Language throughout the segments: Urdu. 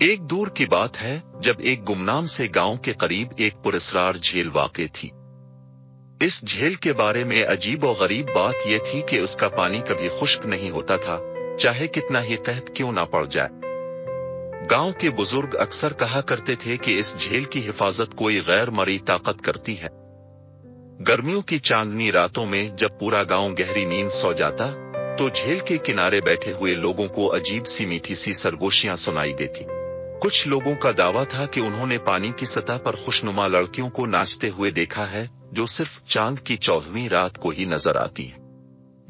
ایک دور کی بات ہے جب ایک گمنام سے گاؤں کے قریب ایک پراسرار جھیل واقع تھی۔ اس جھیل کے بارے میں عجیب و غریب بات یہ تھی کہ اس کا پانی کبھی خشک نہیں ہوتا تھا، چاہے کتنا ہی قحط کیوں نہ پڑ جائے۔ گاؤں کے بزرگ اکثر کہا کرتے تھے کہ اس جھیل کی حفاظت کوئی غیر مرئی طاقت کرتی ہے۔ گرمیوں کی چاندنی راتوں میں جب پورا گاؤں گہری نیند سو جاتا تو جھیل کے کنارے بیٹھے ہوئے لوگوں کو عجیب سی میٹھی سی سرگوشیاں سنائی دیتی۔ کچھ لوگوں کا دعویٰ تھا کہ انہوں نے پانی کی سطح پر خوشنما لڑکیوں کو ناچتے ہوئے دیکھا ہے جو صرف چاند کی 14ویں رات کو ہی نظر آتی ہیں۔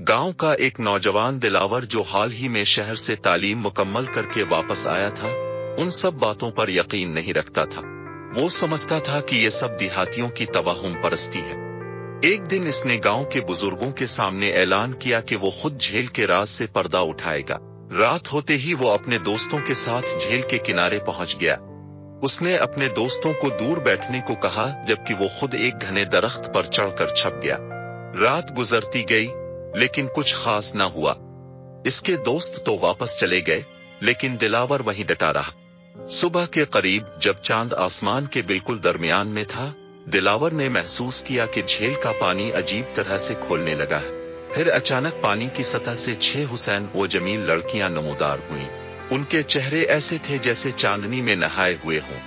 گاؤں کا ایک نوجوان دلاور جو حال ہی میں شہر سے تعلیم مکمل کر کے واپس آیا تھا، ان سب باتوں پر یقین نہیں رکھتا تھا۔ وہ سمجھتا تھا کہ یہ سب دیہاتیوں کی توہم پرستی ہے۔ ایک دن اس نے گاؤں کے بزرگوں کے سامنے اعلان کیا کہ وہ خود جھیل کے راز سے پردہ اٹھائے گا۔ رات ہوتے ہی وہ اپنے دوستوں کے ساتھ جھیل کے کنارے پہنچ گیا۔ اس نے اپنے دوستوں کو دور بیٹھنے کو کہا جبکہ وہ خود ایک گھنے درخت پر چڑھ کر چھپ گیا۔ رات گزرتی گئی لیکن کچھ خاص نہ ہوا۔ اس کے دوست تو واپس چلے گئے لیکن دلاور وہیں ڈٹا رہا۔ صبح کے قریب جب چاند آسمان کے بالکل درمیان میں تھا، دلاور نے محسوس کیا کہ جھیل کا پانی عجیب طرح سے کھولنے لگا ہے۔ پھر اچانک پانی کی سطح سے 6 حسین و جمیل لڑکیاں نمودار ہوئیں۔ ان کے چہرے ایسے تھے جیسے چاندنی میں نہائے ہوئے ہوں۔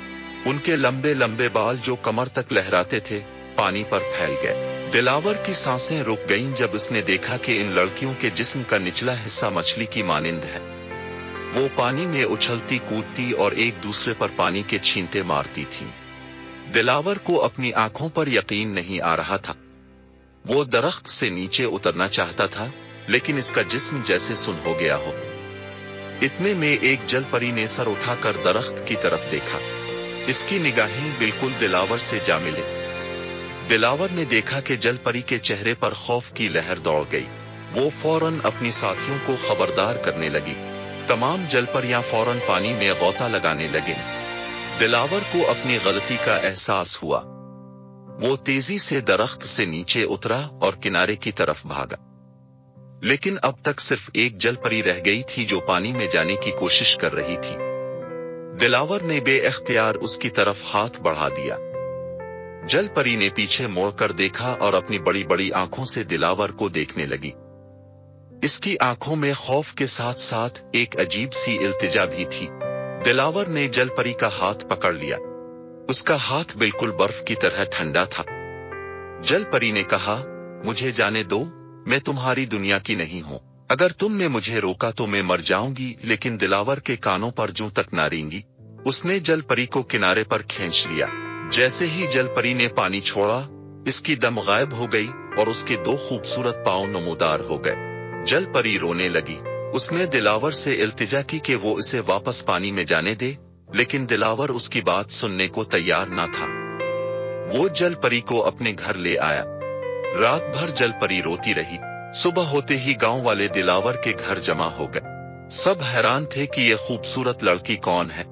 ان کے لمبے لمبے بال جو کمر تک لہراتے تھے پانی پر پھیل گئے۔ دلاور کی سانسیں رک گئیں جب اس نے دیکھا کہ ان لڑکیوں کے جسم کا نچلا حصہ مچھلی کی مانند ہے۔ وہ پانی میں اچھلتی کودتی اور ایک دوسرے پر پانی کے چھینٹے مارتی تھیں۔ دلاور کو اپنی آنکھوں پر یقین نہیں آ رہا تھا۔ وہ درخت سے نیچے اترنا چاہتا تھا لیکن اس کا جسم جیسے سن ہو گیا ہو۔ اتنے میں ایک جل پری نے سر اٹھا کر درخت کی طرف دیکھا۔ اس کی نگاہیں بالکل دلاور سے جا ملے۔ دلاور نے دیکھا کہ جل پری کے چہرے پر خوف کی لہر دوڑ گئی۔ وہ فوراً اپنی ساتھیوں کو خبردار کرنے لگی۔ تمام جل پریاں فوراً پانی میں غوطہ لگانے لگیں۔ دلاور کو اپنی غلطی کا احساس ہوا۔ وہ تیزی سے درخت سے نیچے اترا اور کنارے کی طرف بھاگا۔ لیکن اب تک صرف ایک جل پری رہ گئی تھی جو پانی میں جانے کی کوشش کر رہی تھی۔ دلاور نے بے اختیار اس کی طرف ہاتھ بڑھا دیا۔ جل پری نے پیچھے موڑ کر دیکھا اور اپنی بڑی بڑی آنکھوں سے دلاور کو دیکھنے لگی۔ اس کی آنکھوں میں خوف کے ساتھ ساتھ ایک عجیب سی التجا بھی تھی۔ دلاور نے جل پری کا ہاتھ پکڑ لیا۔ اس کا ہاتھ بالکل برف کی طرح ٹھنڈا تھا۔ جل پری نے کہا، مجھے جانے دو، میں تمہاری دنیا کی نہیں ہوں۔ اگر تم نے مجھے روکا تو میں مر جاؤں گی، لیکن دلاور کے کانوں پر جوں تک نہ رینگی۔ اس نے جل پری کو کنارے پر کھینچ لیا۔ جیسے ہی جل پری نے پانی چھوڑا، اس کی دم غائب ہو گئی اور اس کے 2 خوبصورت پاؤں نمودار ہو گئے۔ جل پری رونے لگی۔ اس نے دلاور سے التجا کی کہ وہ اسے واپس پانی میں جانے دے، لیکن دلاور اس کی بات سننے کو تیار نہ تھا۔ وہ جل پری کو اپنے گھر لے آیا۔ رات بھر جل پری روتی رہی۔ صبح ہوتے ہی گاؤں والے دلاور کے گھر جمع ہو گئے۔ سب حیران تھے کہ یہ خوبصورت لڑکی کون ہے۔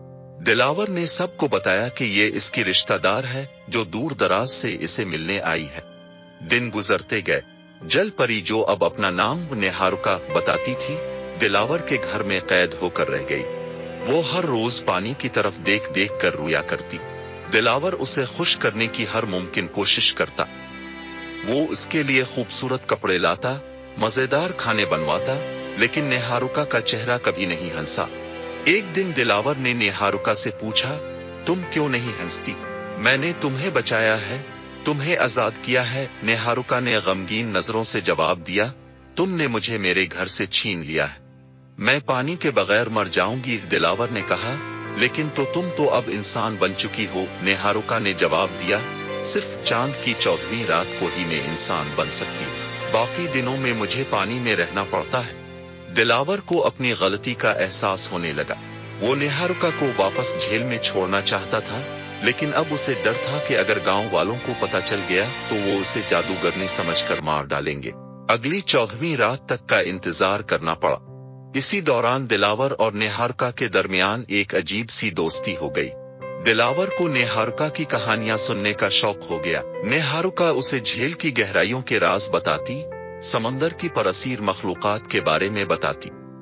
دلاور نے سب کو بتایا کہ یہ اس کی رشتہ دار ہے جو دور دراز سے اسے ملنے آئی ہے۔ دن گزرتے گئے۔ جل پری جو اب اپنا نام نیہاروکا بتاتی تھی، دلاور کے گھر میں قید ہو کر رہ گئی۔ وہ ہر روز پانی کی طرف دیکھ دیکھ کر رویا کرتی۔ دلاور اسے خوش کرنے کی ہر ممکن کوشش کرتا۔ وہ اس کے لیے خوبصورت کپڑے لاتا، مزیدار کھانے بنواتا، لیکن نیہاروکا کا چہرہ کبھی نہیں ہنسا۔ ایک دن دلاور نے نیہاروکا سے پوچھا، تم کیوں نہیں ہنستی؟ میں نے تمہیں بچایا ہے، تمہیں آزاد کیا ہے۔ نیہاروکا نے غمگین نظروں سے جواب دیا، تم نے مجھے میرے گھر سے چھین لیا ہے، میں پانی کے بغیر مر جاؤں گی۔ دلاور نے کہا، لیکن تم تو اب انسان بن چکی ہو۔ نیہاروکا نے جواب دیا، صرف چاند کی 14ویں رات کو ہی میں انسان بن سکتی ہوں، باقی دنوں میں مجھے پانی میں رہنا پڑتا ہے۔ دلاور کو اپنی غلطی کا احساس ہونے لگا۔ وہ نیہاروکا کو واپس جھیل میں چھوڑنا چاہتا تھا، لیکن اب اسے ڈر تھا کہ اگر گاؤں والوں کو پتہ چل گیا تو وہ اسے جادوگرنی سمجھ کر مار ڈالیں گے۔ اگلی 14ویں رات تک کا انتظار کرنا پڑا۔ اسی دوران دلاور اور نیہاروکا کے درمیان ایک عجیب سی دوستی ہو گئی۔ دلاور کو نیہاروکا کی کہانیاں سننے کا شوق ہو گیا۔ نیہاروکا اسے جھیل کی گہرائیوں کے راز بتاتی، سمندر کی پراسیر مخلوقات کے بارے میں بتاتی۔